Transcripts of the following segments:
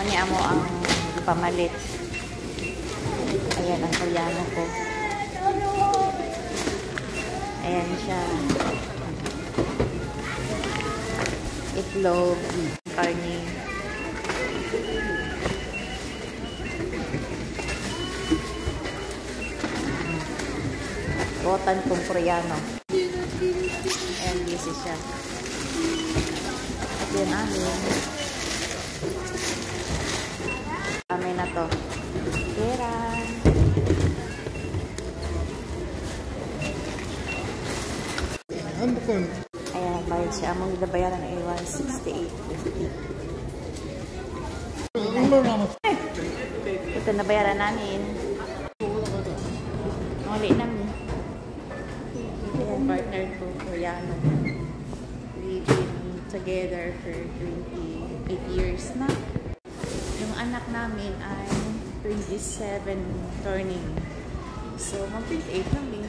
Niya mo ang pamalit. Ayan ang Koreano ko. Ayan siya. Itlog, karne. Rotan kong Koreano. Ayan, busy siya. At yun namin. Kami na to. Pera. Ayan, bayad siya. Among nabayaran ay 168.50. Ito nabayaran namin. Muli namin. Ayan, partner ko, Koreano. We've been together for 28 years na. Yung anak namin ay 27 turning. So, mag-28 lang din.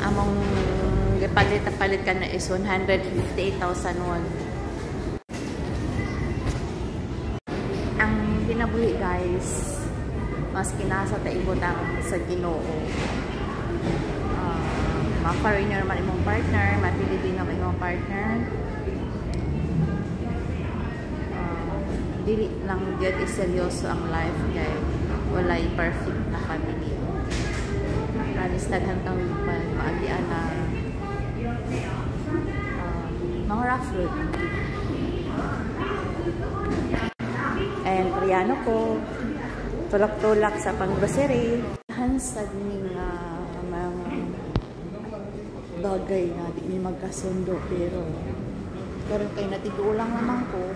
Among palit ka na is 158,000 won. Ang kinabuhi guys, mas kinasa ta ibutang sa Ginoo. Ma-foreigner naman imong partner, ma-Pilipino naman imong partner. Dili lang gyud is seryoso ang life kay walay perfect na family. Ralistaghan kang maagian na mga rough road. And Koreano ko, tulak-tulak sa pang-grocery. Hansad ning mga bagay na di ni magkasundo pero karon kay natigulang naman ko.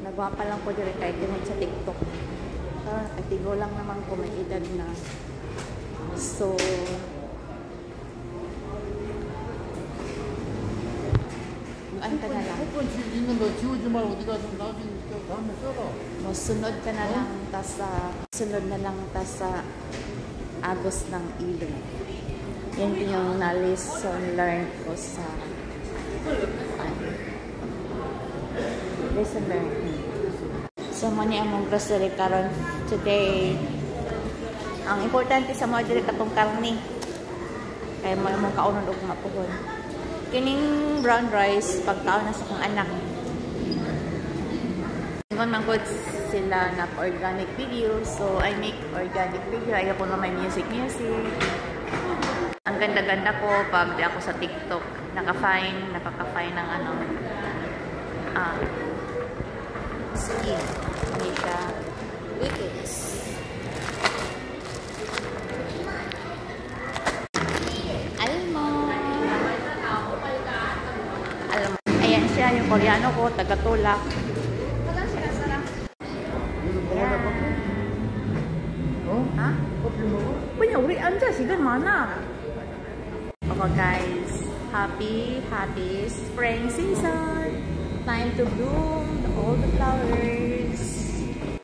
Nagwapa lang ko dire kay tinod sa TikTok. Karon natigulang naman ko may edad na. So anta na lang. Masunod ka na lang sunod na lang sa agos ng ilog. Yan yung na-lesson learned ko sa lesson learned. So mani among grocery karon today. Ang importante sa mga dili katong karne. Kaya mo mong kaunon og mapuhon. Kining brown rice pagkaon na sa kong anak. Ingon man gud sila na organic video, so I make organic video. Ayaw ko na may music. Ang ganda-ganda ko pag di ako sa TikTok. Nakaka-fine ng ano. Skin. Hindi siya weakness. Ayan siya, yung Koreano ko, taga-tulak. Ha? Punya, urian dyan, sigan mana? Okay guys, happy spring season. Time to bloom all the flowers.